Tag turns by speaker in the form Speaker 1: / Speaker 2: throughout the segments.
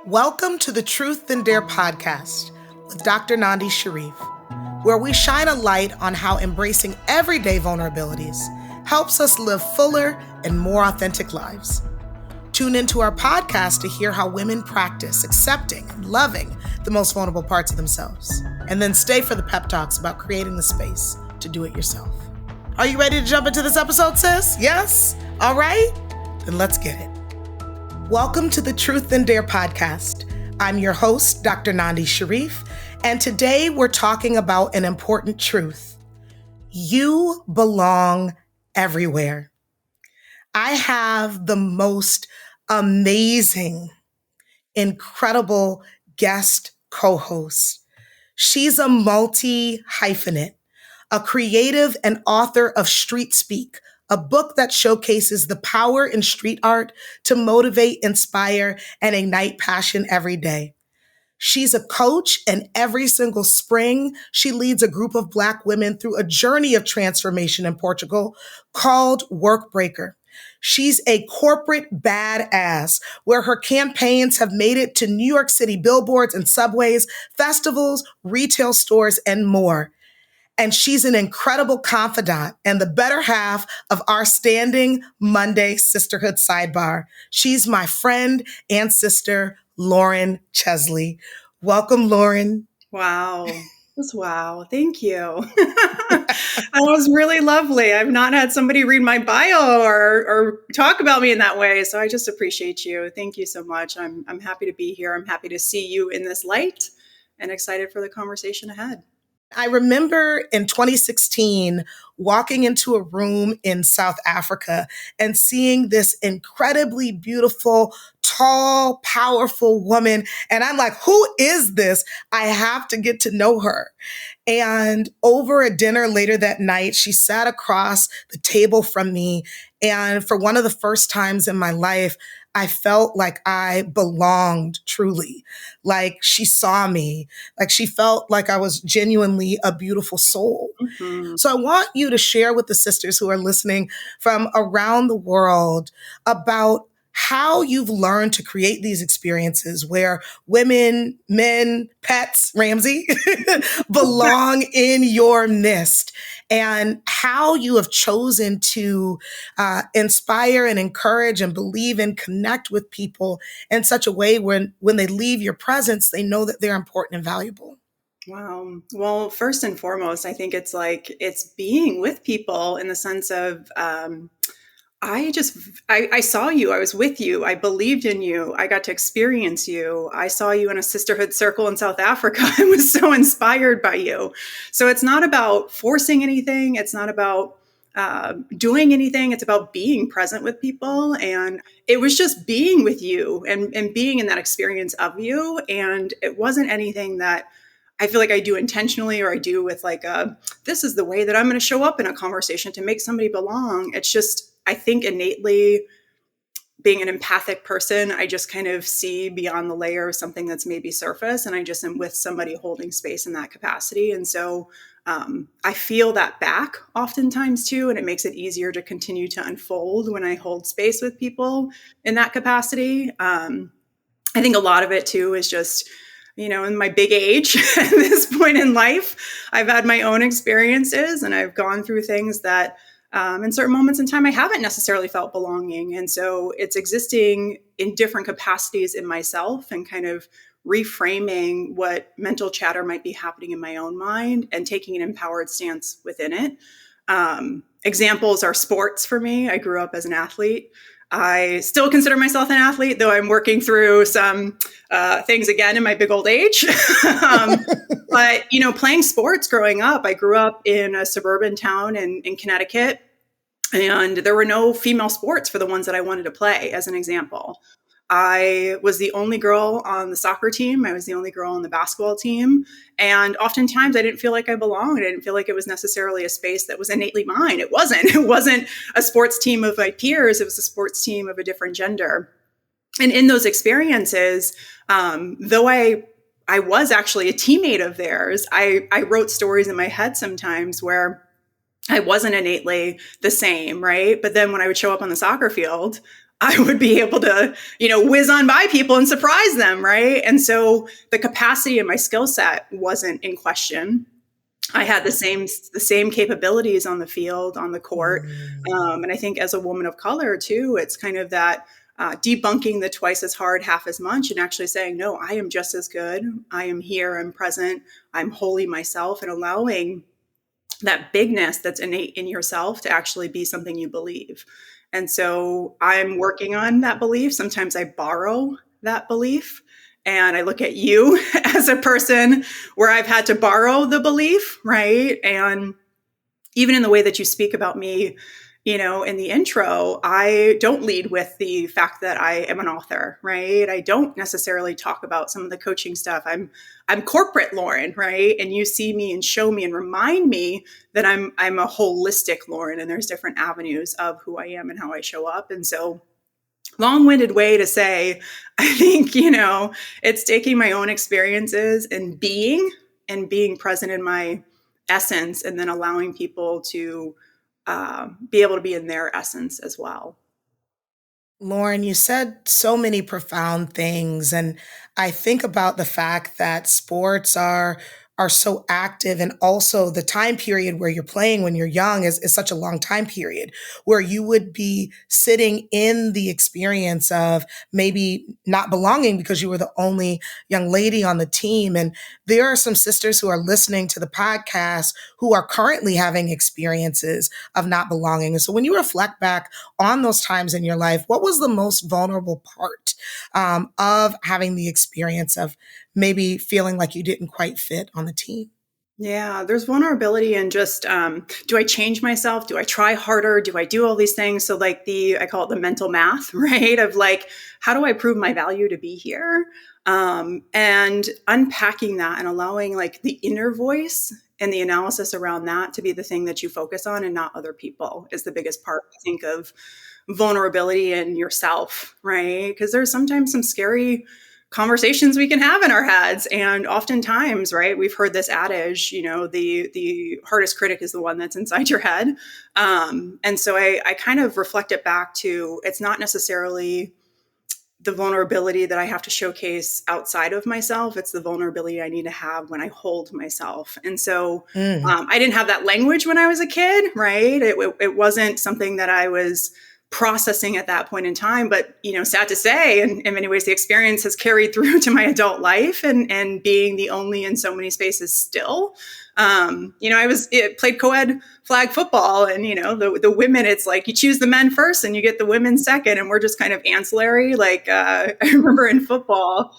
Speaker 1: Welcome to the Truth and Dare podcast with Dr. Nandi, Shareef, where we shine a light on how embracing everyday vulnerabilities helps us live fuller and more authentic lives. Tune into our podcast to hear how women practice accepting and loving the most vulnerable parts of themselves. And then stay for the pep talks about creating the space to do it yourself. Are you ready to jump into this episode, sis? Yes? All right? Then let's get it. Welcome to the Truth and Dare podcast. I'm your host, Dr. Nandi, Shareef, and today we're talking about an important truth. You belong everywhere. I have the most amazing, incredible guest co-host. She's a multi-hyphenate, a creative and author of Street Speak, a book that showcases the power in street art to motivate, inspire, and ignite passion every day. She's a coach, and every single spring, she leads a group of Black women through a journey of transformation in Portugal called Workbreaker. She's a corporate badass where her campaigns have made it to New York City billboards and subways, festivals, retail stores, and more. And she's an incredible confidant and the better half of our standing Monday Sisterhood sidebar. She's my friend and sister, Lauren Chesley. Welcome, Lauren.
Speaker 2: Wow. Wow. Thank you. That was really lovely. I've not had somebody read my bio or talk about me in that way. So I just appreciate you. Thank you so much. I'm happy to be here. I'm happy to see you in this light and excited for the conversation ahead.
Speaker 1: I remember in 2016 walking into a room in South Africa and seeing this incredibly beautiful, tall, powerful woman. And I'm like, who is this? I have to get to know her. And over a dinner later that night, she sat across the table from me. And for one of the first times in my life, I felt like I belonged truly, like she saw me, like she felt like I was genuinely a beautiful soul. Mm-hmm. So I want you to share with the sisters who are listening from around the world about how you've learned to create these experiences where women, men, pets, Ramsey, belong in your midst, and how you have chosen to inspire and encourage and believe and connect with people in such a way when they leave your presence, they know that they're important and valuable.
Speaker 2: Wow. Well, first and foremost, I think it's being with people in the sense of, I saw you, I was with you, I believed in you, I got to experience you. I saw you in a sisterhood circle in South Africa. I was so inspired by you. So it's not about forcing anything. It's not about doing anything. It's about being present with people. And it was just being with you and being in that experience of you. And it wasn't anything that I feel like I do intentionally or I do with this is the way that I'm going to show up in a conversation to make somebody belong. It's just, I think innately being an empathic person, I just kind of see beyond the layer of something that's maybe surface, and I just am with somebody holding space in that capacity. And so I feel that back oftentimes too, and it makes it easier to continue to unfold when I hold space with people in that capacity. I think a lot of it too is just, in my big age at this point in life, I've had my own experiences and I've gone through things that in certain moments in time, I haven't necessarily felt belonging. And so it's existing in different capacities in myself and kind of reframing what mental chatter might be happening in my own mind and taking an empowered stance within it. Examples are sports for me. I grew up as an athlete. I still consider myself an athlete, though I'm working through some things again in my big old age. But, playing sports growing up, I grew up in a suburban town in Connecticut, and there were no female sports for the ones that I wanted to play, as an example. I was the only girl on the soccer team. I was the only girl on the basketball team. And oftentimes I didn't feel like I belonged. I didn't feel like it was necessarily a space that was innately mine. It wasn't a sports team of my peers. It was a sports team of a different gender. And in those experiences, though I was actually a teammate of theirs, I wrote stories in my head sometimes where I wasn't innately the same, right? But then when I would show up on the soccer field, I would be able to, whiz on by people and surprise them, right? And so the capacity of my skill set wasn't in question. I had the same capabilities on the field, on the court, and I think as a woman of color too, it's kind of that debunking the twice as hard, half as much, and actually saying, no, I am just as good. I am here. I'm present. I'm wholly myself, and allowing that bigness that's innate in yourself to actually be something you believe. And so I'm working on that belief. Sometimes I borrow that belief. And I look at you as a person where I've had to borrow the belief, right? And even in the way that you speak about me, in the intro, I don't lead with the fact that I am an author, right? I don't necessarily talk about some of the coaching stuff. I'm corporate Lauren, right? And you see me and show me and remind me that I'm a holistic Lauren, and there's different avenues of who I am and how I show up. And so, long-winded way to say, I think, it's taking my own experiences and being present in my essence, and then allowing people to be able to be in their essence as well.
Speaker 1: Lauren, you said so many profound things, and I think about the fact that sports are so active, and also the time period where you're playing when you're young is such a long time period where you would be sitting in the experience of maybe not belonging because you were the only young lady on the team. And there are some sisters who are listening to the podcast who are currently having experiences of not belonging. And so when you reflect back on those times in your life, what was the most vulnerable part of having the experience of maybe feeling like you didn't quite fit on the team?
Speaker 2: Yeah, there's vulnerability in just, do I change myself? Do I try harder? Do I do all these things? So like I call it the mental math, right? Of like, how do I prove my value to be here? And unpacking that and allowing like the inner voice and the analysis around that to be the thing that you focus on and not other people is the biggest part, I think, of vulnerability in yourself, right? Because there's sometimes some scary conversations we can have in our heads, and oftentimes, right, we've heard this adage, the hardest critic is the one that's inside your head. And so I kind of reflect it back to, it's not necessarily the vulnerability that I have to showcase outside of myself. It's the vulnerability I need to have when I hold myself. And so I didn't have that language when I was a kid, right? It wasn't something that I was processing at that point in time. But, sad to say, in many ways, the experience has carried through to my adult life, and being the only in so many spaces still. I played co-ed flag football, and, the women, it's like you choose the men first and you get the women second, and we're just kind of ancillary. Like, I remember in football,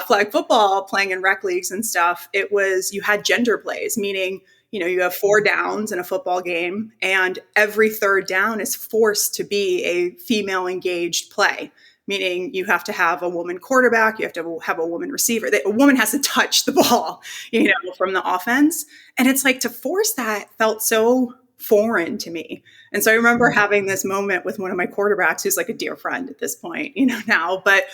Speaker 2: flag football, playing in rec leagues and stuff, you had gender plays, meaning, you have 4 downs in a football game, and every third down is forced to be a female engaged play, meaning you have to have a woman quarterback, you have to have a woman receiver. A woman has to touch the ball, from the offense. And it's like, to force that felt so foreign to me. And so I remember having this moment with one of my quarterbacks, who's like a dear friend at this point, now, but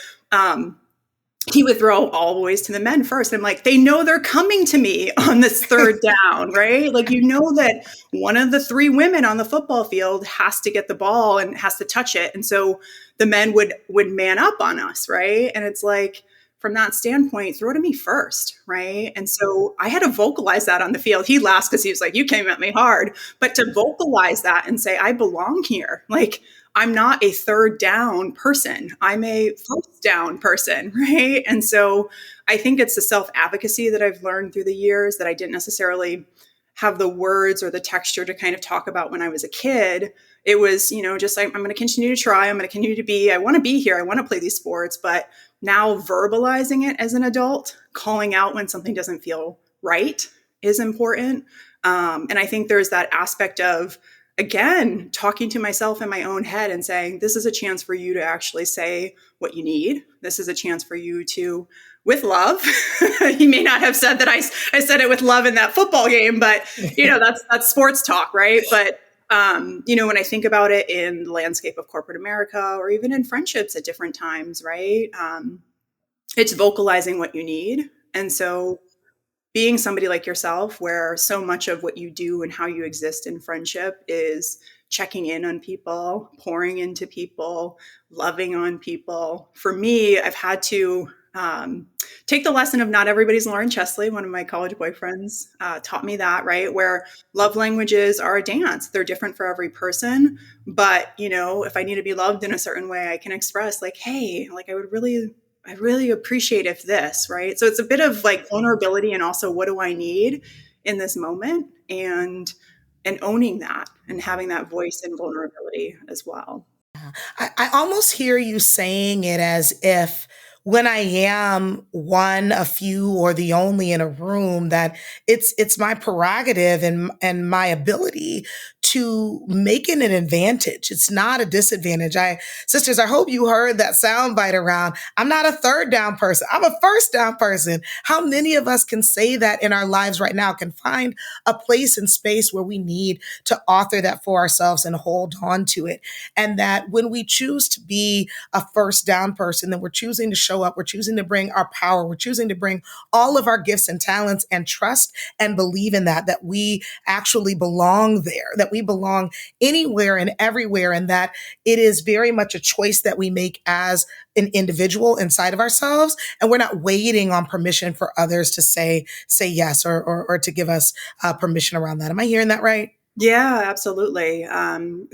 Speaker 2: he would throw always to the men first. I'm like, they know they're coming to me on this third down, right? Like, that one of the 3 women on the football field has to get the ball and has to touch it. And so the men would man up on us, right? And it's like, from that standpoint, throw to me first, right? And so I had to vocalize that on the field. He laughs because he was like, you came at me hard. But to vocalize that and say, I belong here. Like, I'm not a third down person. I'm a first down person, right? And so I think it's the self-advocacy that I've learned through the years that I didn't necessarily have the words or the texture to kind of talk about when I was a kid. It was, just like, I'm going to continue to try. I'm going to continue to be, I want to be here. I want to play these sports. But now verbalizing it as an adult, calling out when something doesn't feel right is important. And I think there's that aspect of, again, talking to myself in my own head and saying, this is a chance for you to actually say what you need. This is a chance for you to, with love. He may not have said that I said it with love in that football game, but that's sports talk, right? But when I think about it in the landscape of corporate America, or even in friendships at different times, right? It's vocalizing what you need. And so being somebody like yourself, where so much of what you do and how you exist in friendship is checking in on people, pouring into people, loving on people. For me, I've had to take the lesson of not everybody's Lauren Chesley. One of my college boyfriends taught me that, right? Where love languages are a dance. They're different for every person. But, if I need to be loved in a certain way, I can express like, hey, like I really appreciate if this, right? So it's a bit of like vulnerability and also what do I need in this moment and owning that and having that voice and vulnerability as well.
Speaker 1: I almost hear you saying it as if when I am one, a few, or the only in a room, that it's my prerogative and my ability to make it an advantage. It's not a disadvantage. Sisters, I hope you heard that soundbite around. I'm not a third down person. I'm a first down person. How many of us can say that in our lives right now, can find a place and space where we need to author that for ourselves and hold on to it? And that when we choose to be a first down person, then we're choosing to show up, we're choosing to bring our power, we're choosing to bring all of our gifts and talents and trust and believe in that we actually belong there, that we belong anywhere and everywhere, and that it is very much a choice that we make as an individual inside of ourselves. And we're not waiting on permission for others to say yes or to give us permission around that. Am I hearing that right?
Speaker 2: Yeah, absolutely.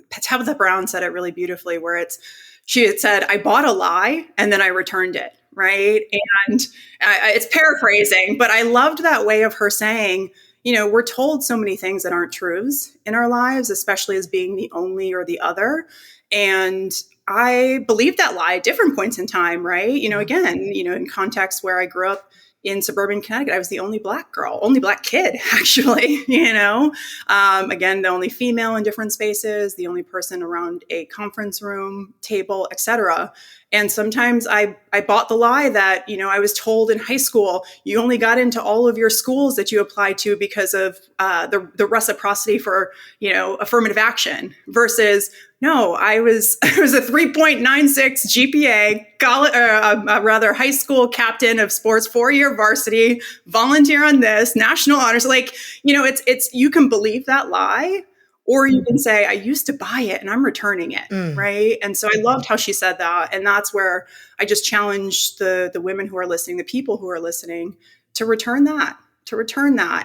Speaker 2: Tabitha Brown said it really beautifully, where she had said, I bought a lie and then I returned it. Right. And it's paraphrasing, but I loved that way of her saying, we're told so many things that aren't truths in our lives, especially as being the only or the other. And I believed that lie at different points in time. Right. Again, in context where I grew up in suburban Connecticut, I was the only Black girl, only Black kid, actually, again, the only female in different spaces, the only person around a conference room table, etc. And sometimes I bought the lie that, I was told in high school, you only got into all of your schools that you applied to because of the reciprocity for, affirmative action versus, no, I was a 3.96 GPA, high school captain of sports, 4-year varsity, volunteer on this, national honors. Like, it's you can believe that lie, or you can say, I used to buy it and I'm returning it. Right. And so I loved how she said that. And that's where I just challenge the women who are listening, the people who are listening, to return that.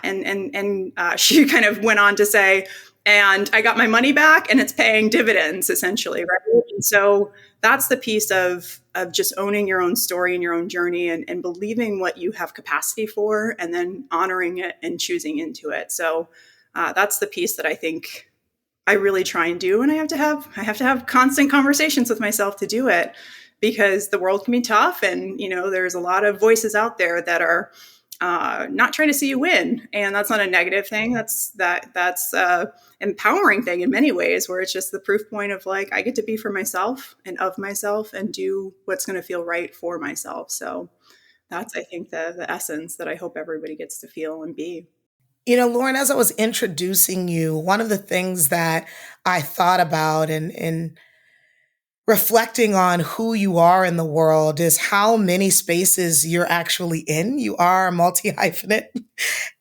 Speaker 2: And she kind of went on to say, and I got my money back and it's paying dividends, essentially. Right. And so that's the piece of just owning your own story and your own journey and believing what you have capacity for and then honoring it and choosing into it. So that's the piece that I think I really try and do. And I have to have constant conversations with myself to do it, because the world can be tough. And, there's a lot of voices out there that are not trying to see you win. And that's not a negative thing. That's empowering thing in many ways, where it's just the proof point of like, I get to be for myself and of myself and do what's going to feel right for myself. So that's, I think, the essence that I hope everybody gets to feel and be.
Speaker 1: Lauren, as I was introducing you, one of the things that I thought about in reflecting on who you are in the world is how many spaces you're actually in. You are multi-hyphenate.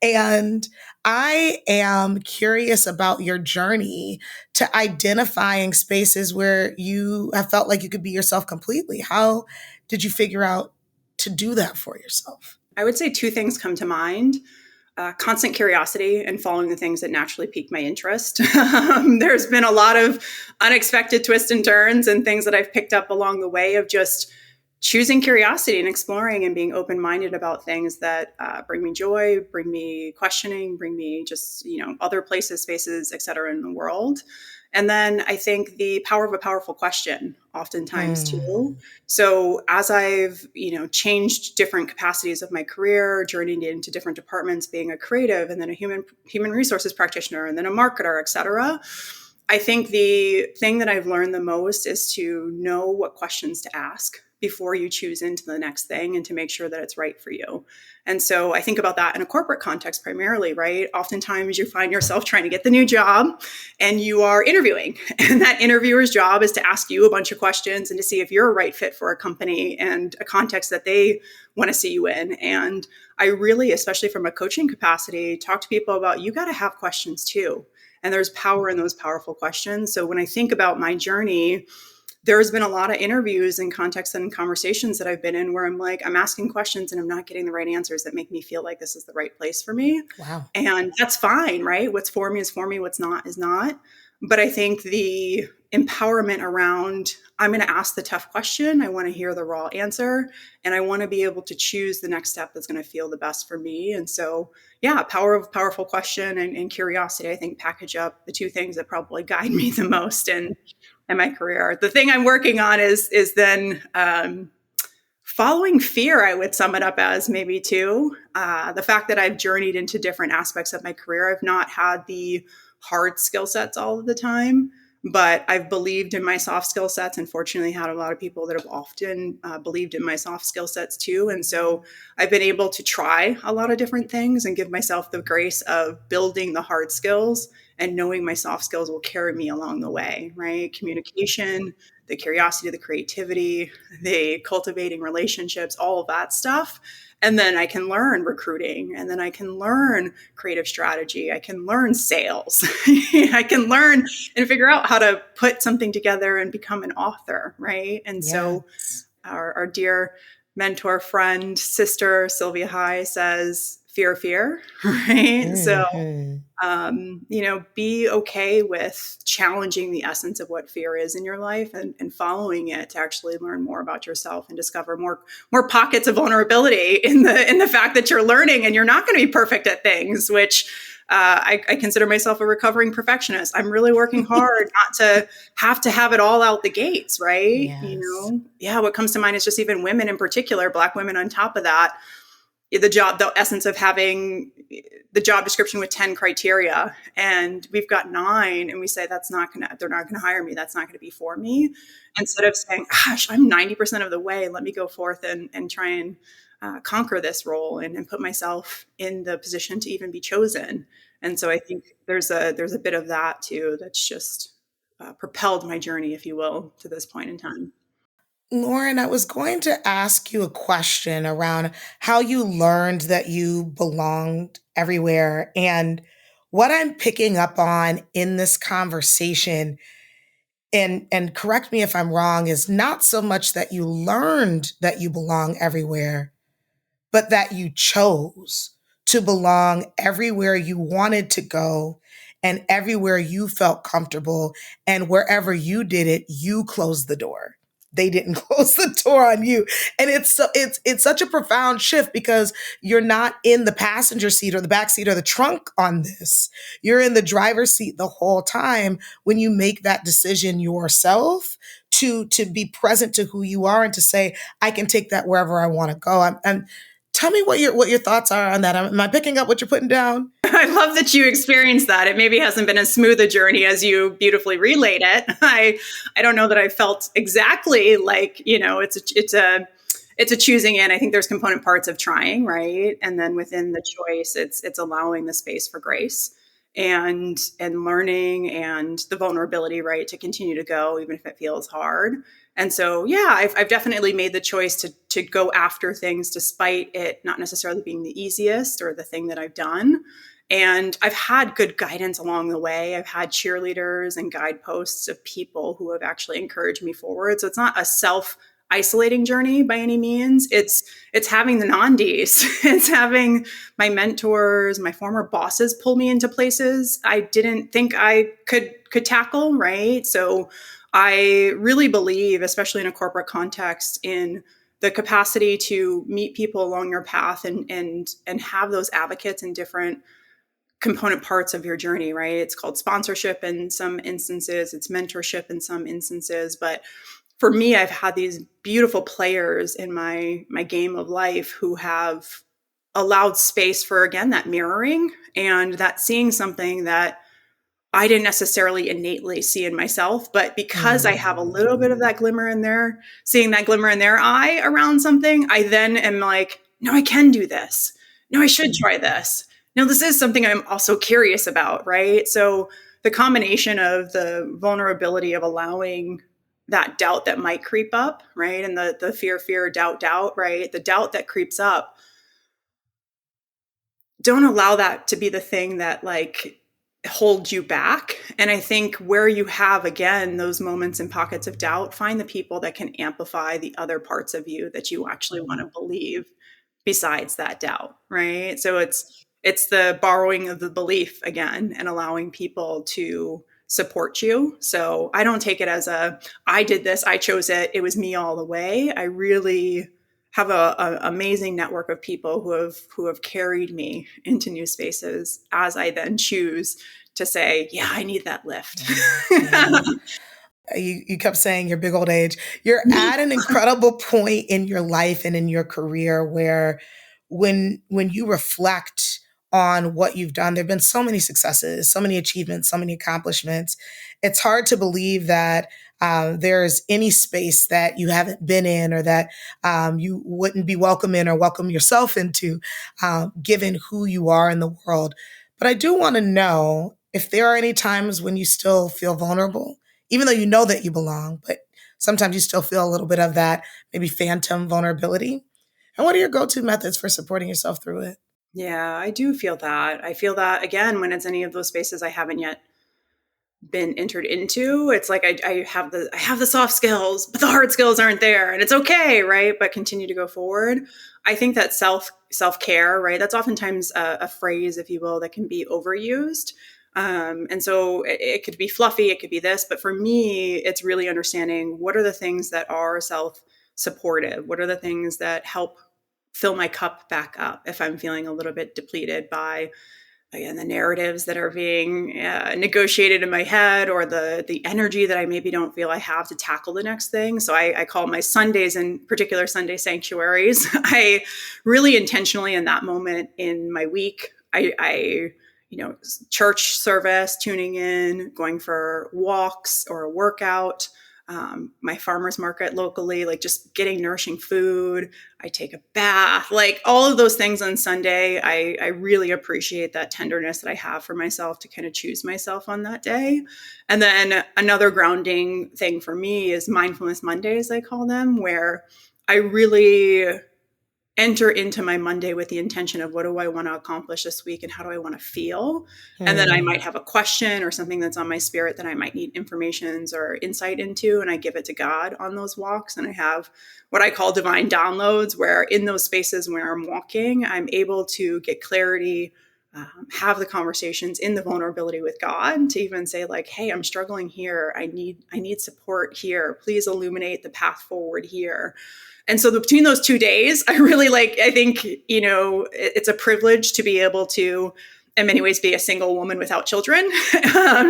Speaker 1: And I am curious about your journey to identifying spaces where you have felt like you could be yourself completely. How did you figure out to do that for yourself?
Speaker 2: I would say 2 things come to mind. Constant curiosity and following the things that naturally pique my interest. There's been a lot of unexpected twists and turns and things that I've picked up along the way of just choosing curiosity and exploring and being open-minded about things that bring me joy, bring me questioning, bring me just, other places, spaces, et cetera, in the world. And then I think the power of a powerful question oftentimes too. So as I've, changed different capacities of my career, journeyed into different departments, being a creative and then a human resources practitioner and then a marketer, et cetera, I think the thing that I've learned the most is to know what questions to ask before you choose into the next thing and to make sure that it's right for you. And so I think about that in a corporate context primarily, right? Oftentimes you find yourself trying to get the new job and you are interviewing. And that interviewer's job is to ask you a bunch of questions and to see if you're a right fit for a company and a context that they want to see you in. And I really, especially from a coaching capacity, talk to people about, you got to have questions too. And there's power in those powerful questions. So when I think about my journey, there's been a lot of interviews and contexts and conversations that I've been in where I'm like, I'm asking questions and I'm not getting the right answers that make me feel like this is the right place for me.
Speaker 1: Wow.
Speaker 2: And that's fine, right? What's for me is for me. What's not is not. But I think the empowerment around, I'm going to ask the tough question. I want to hear the raw answer. And I want to be able to choose the next step that's going to feel the best for me. And so, yeah, powerful question and curiosity, I think package up the two things that probably guide me the most in my career. The thing I'm working on is then following fear, I would sum it up as maybe too. The fact that I've journeyed into different aspects of my career, I've not had the hard skill sets all of the time, but I've believed in my soft skill sets, and fortunately had a lot of people that have often believed in my soft skill sets too. And so I've been able to try a lot of different things and give myself the grace of building the hard skills and knowing my soft skills will carry me along the way, right? Communication, the curiosity, the creativity, the cultivating relationships, all of that stuff. And then I can learn recruiting, and then I can learn creative strategy. I can learn sales. I can learn and figure out how to put something together and become an author, right? And so our dear mentor, friend, sister, Sylvia High says, fear, right? Mm-hmm. So, be okay with challenging the essence of what fear is in your life and following it to actually learn more about yourself and discover more pockets of vulnerability in the fact that you're learning and you're not going to be perfect at things, which I consider myself a recovering perfectionist. I'm really working hard not to have it all out the gates, right?
Speaker 1: Yes.
Speaker 2: What comes to mind is just even women in particular, Black women on top of that, the essence of having the job description with 10 criteria and we've got 9 and we say they're not going to hire me. That's not going to be for me. Instead of saying, gosh, I'm 90% of the way. Let me go forth and try and conquer this role and put myself in the position to even be chosen. And so I think there's a bit of that too, that's just propelled my journey, if you will, to this point in time.
Speaker 1: Lauren, I was going to ask you a question around how you learned that you belonged everywhere. And what I'm picking up on in this conversation, and correct me if I'm wrong, is not so much that you learned that you belong everywhere, but that you chose to belong everywhere you wanted to go and everywhere you felt comfortable. And wherever you did it, you closed the door. They didn't close the door on you. And it's such a profound shift because you're not in the passenger seat or the back seat or the trunk on this. You're in the driver's seat the whole time when you make that decision yourself to be present to who you are and to say, I can take that wherever I want to go. Tell me what your thoughts are on that. Am I picking up what you're putting down?
Speaker 2: I love that you experienced that. It maybe hasn't been as smooth a journey as you beautifully relayed it. I don't know that I felt exactly like, it's a choosing in. I think there's component parts of trying, right? And then within the choice, it's allowing the space for grace and learning and the vulnerability, right, to continue to go even if it feels hard. And so, I've definitely made the choice to go after things despite it not necessarily being the easiest or the thing that I've done. And I've had good guidance along the way. I've had cheerleaders and guideposts of people who have actually encouraged me forward. So it's not a self-isolating journey by any means. It's having the Nandis. It's having my mentors, my former bosses pull me into places I didn't think I could tackle, right? So I really believe, especially in a corporate context, in the capacity to meet people along your path and have those advocates in different component parts of your journey, right? It's called sponsorship in some instances, it's mentorship in some instances. But for me, I've had these beautiful players in my game of life who have allowed space for, again, that mirroring and that seeing something that I didn't necessarily innately see in myself, but because I have a little bit of that glimmer in there, seeing that glimmer in their eye around something, I then am like, no, I can do this. No, I should try this. No, this is something I'm also curious about, right? So the combination of the vulnerability of allowing that doubt that might creep up, right? And the fear, doubt, right? The doubt that creeps up. Don't allow that to be the thing that hold you back. And I think where you have, again, those moments and pockets of doubt, find the people that can amplify the other parts of you that you actually want to believe besides that doubt, right? So it's the borrowing of the belief again and allowing people to support you. So I don't take it as I did this, I chose it, it was me all the way. I really have a amazing network of people who have carried me into new spaces as I then choose to say, yeah, I need that lift.
Speaker 1: Yeah. You kept saying your big old age. You're at an incredible point in your life and in your career where when you reflect on what you've done, there've been so many successes, so many achievements, so many accomplishments. It's hard to believe that there's any space that you haven't been in or that you wouldn't be welcome in or welcome yourself into, given who you are in the world. But I do want to know if there are any times when you still feel vulnerable, even though you know that you belong, but sometimes you still feel a little bit of that maybe phantom vulnerability. And what are your go-to methods for supporting yourself through it?
Speaker 2: Yeah, I do feel that. I feel that again when it's any of those spaces I haven't yet been entered into. It's like I have the soft skills, but the hard skills aren't there, and it's okay, right? But continue to go forward. I think that self care, right? That's oftentimes a phrase, if you will, that can be overused. And so it could be fluffy, it could be this, but for me, it's really understanding what are the things that are self supportive, what are the things that help fill my cup back up if I'm feeling a little bit depleted by, again, the narratives that are being negotiated in my head, or the energy that I maybe don't feel I have to tackle the next thing. So I call my Sundays, in particular Sunday sanctuaries. I really intentionally in that moment in my week, I church service, tuning in, going for walks or a workout, my farmer's market locally, like just getting nourishing food. I take a bath, like all of those things on Sunday. I really appreciate that tenderness that I have for myself to kind of choose myself on that day. And then another grounding thing for me is mindfulness Mondays, I call them, where I really enter into my Monday with the intention of what do I want to accomplish this week and how do I want to feel? And then I might have a question or something that's on my spirit that I might need informations or insight into, and I give it to God on those walks. And I have what I call divine downloads, where in those spaces where I'm walking, I'm able to get clarity, have the conversations in the vulnerability with God to even say like, hey, I'm struggling here. I need support here. Please illuminate the path forward here. And so between those 2 days, I really I think, it's a privilege to be able to, in many ways, be a single woman without children.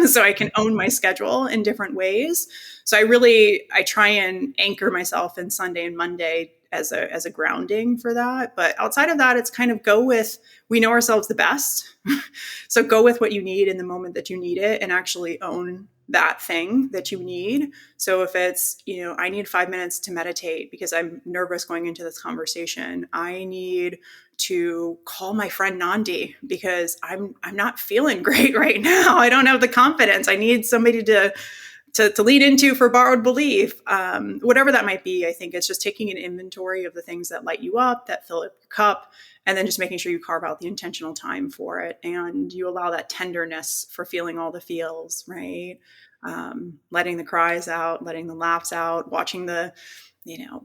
Speaker 2: So I can own my schedule in different ways. So I try and anchor myself in Sunday and Monday as a grounding for that. But outside of that, it's kind of we know ourselves the best. So go with what you need in the moment that you need it and actually own that thing that you need. So if it's, I need 5 minutes to meditate because I'm nervous going into this conversation. I need to call my friend Nandi because I'm not feeling great right now. I don't have the confidence. I need somebody to lean into for borrowed belief. Whatever that might be, I think it's just taking an inventory of the things that light you up, that fill up your cup, and then just making sure you carve out the intentional time for it. And you allow that tenderness for feeling all the feels, right? Letting the cries out, letting the laughs out, watching the,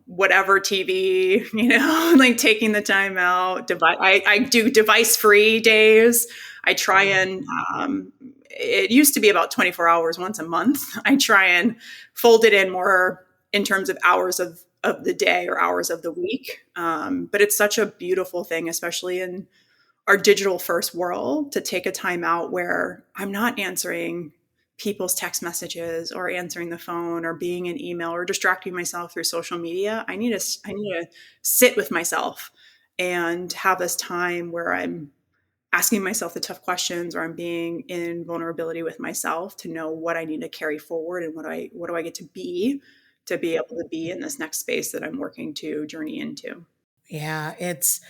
Speaker 2: whatever TV, like taking the time out. I do device-free days. I try and, it used to be about 24 hours once a month. I try and fold it in more in terms of hours of the day or hours of the week. But it's such a beautiful thing, especially in our digital first world, to take a time out where I'm not answering people's text messages or answering the phone or being in email or distracting myself through social media. I need to sit with myself and have this time where I'm asking myself the tough questions, or I'm being in vulnerability with myself to know what I need to carry forward and what do I get to be able to be in this next space that I'm working to journey into.
Speaker 1: Yeah, it's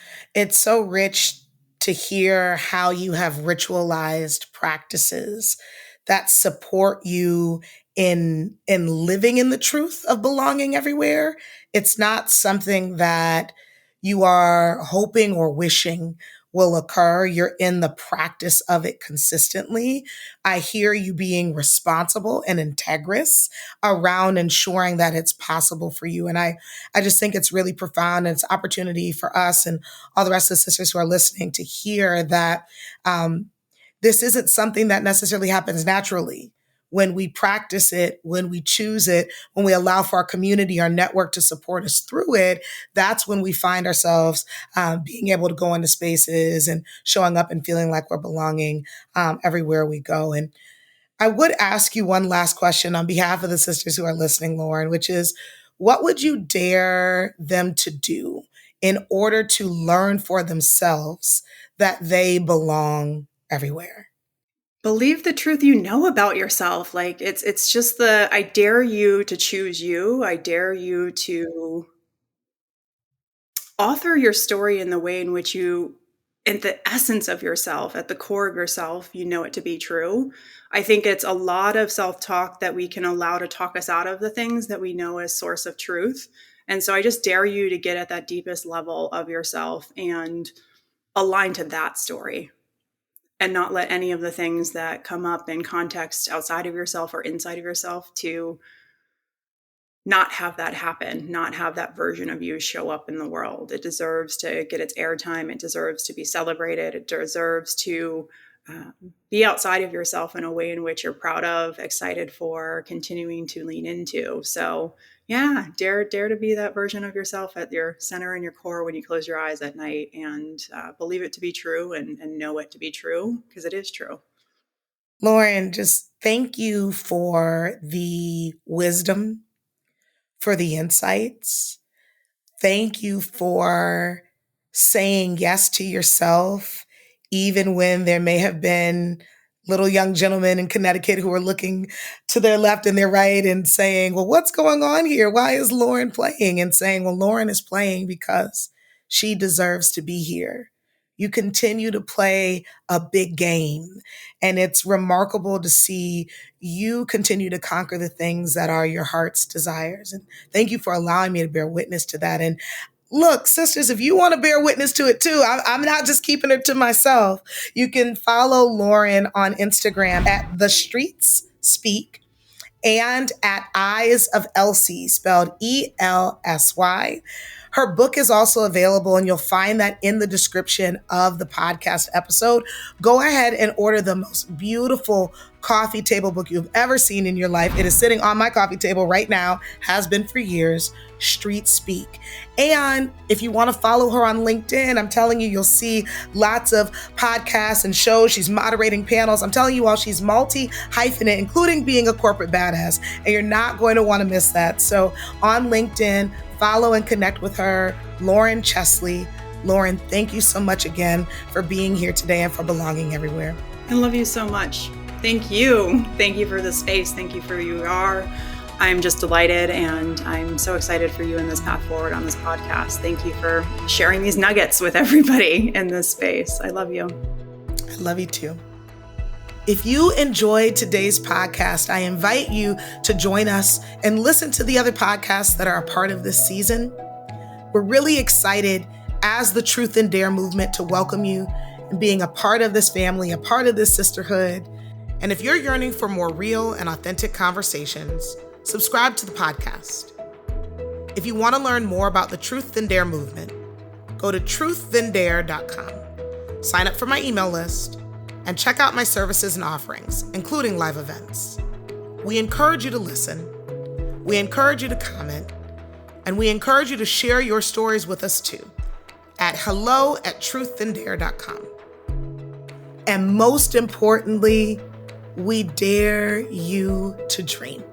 Speaker 1: so rich to hear how you have ritualized practices that support you in living in the truth of belonging everywhere. It's not something that you are hoping or wishing will occur. You're in the practice of it consistently. I hear you being responsible and integrous around ensuring that it's possible for you. And I just think it's really profound. And it's an opportunity for us and all the rest of the sisters who are listening to hear that this isn't something that necessarily happens naturally. When we practice it, when we choose it, when we allow for our community, our network to support us through it, that's when we find ourselves being able to go into spaces and showing up and feeling like we're belonging everywhere we go. And I would ask you one last question on behalf of the sisters who are listening, Lauren, which is, what would you dare them to do in order to learn for themselves that they belong everywhere?
Speaker 2: Believe the truth you know about yourself. Like it's just I dare you to choose you. I dare you to author your story in the way in which you, in the essence of yourself, at the core of yourself, you know it to be true. I think it's a lot of self-talk that we can allow to talk us out of the things that we know as source of truth. And so I just dare you to get at that deepest level of yourself and align to that story, and not let any of the things that come up in context outside of yourself or inside of yourself to not have that happen, not have that version of you show up in the world. It deserves to get its airtime. It deserves to be celebrated. It deserves to be outside of yourself in a way in which you're proud of, excited for, continuing to lean into. So yeah, dare to be that version of yourself at your center and your core when you close your eyes at night, and believe it to be true and know it to be true, because it is true.
Speaker 1: Lauren, just thank you for the wisdom, for the insights. Thank you for saying yes to yourself, even when there may have been little young gentlemen in Connecticut who are looking to their left and their right and saying, well, what's going on here? Why is Lauren playing? And saying, well, Lauren is playing because she deserves to be here. You continue to play a big game. And it's remarkable to see you continue to conquer the things that are your heart's desires. And thank you for allowing me to bear witness to that. And look, sisters, if you want to bear witness to it too, I'm not just keeping it to myself. You can follow Lauren on Instagram at The Streets Speak and at Eyes of Elsie, spelled ELSY. Her book is also available, and you'll find that in the description of the podcast episode. Go ahead and order the most beautiful coffee table book you've ever seen in your life. It is sitting on my coffee table right now, has been for years, Street Speak. And if you want to follow her on LinkedIn, I'm telling you, you'll see lots of podcasts and shows. She's moderating panels. I'm telling you all, she's multi-hyphenate, including being a corporate badass. And you're not going to want to miss that. So on LinkedIn, follow and connect with her, Lauren Chesley. Lauren, thank you so much again for being here today and for belonging everywhere.
Speaker 2: I love you so much. Thank you. Thank you for the space. Thank you for who you are. I'm just delighted, and I'm so excited for you in this path forward on this podcast. Thank you for sharing these nuggets with everybody in this space. I love you.
Speaker 1: I love you too. If you enjoyed today's podcast, I invite you to join us and listen to the other podcasts that are a part of this season. We're really excited as the Truth and Dare movement to welcome you and being a part of this family, a part of this sisterhood. And if you're yearning for more real and authentic conversations, subscribe to the podcast. If you want to learn more about the Truth and Dare movement, go to truththandare.com, sign up for my email list, and check out my services and offerings, including live events. We encourage you to listen, we encourage you to comment, and we encourage you to share your stories with us too at hello@truththandare.com. And most importantly, we dare you to dream.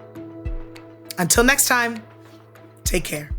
Speaker 1: Until next time, take care.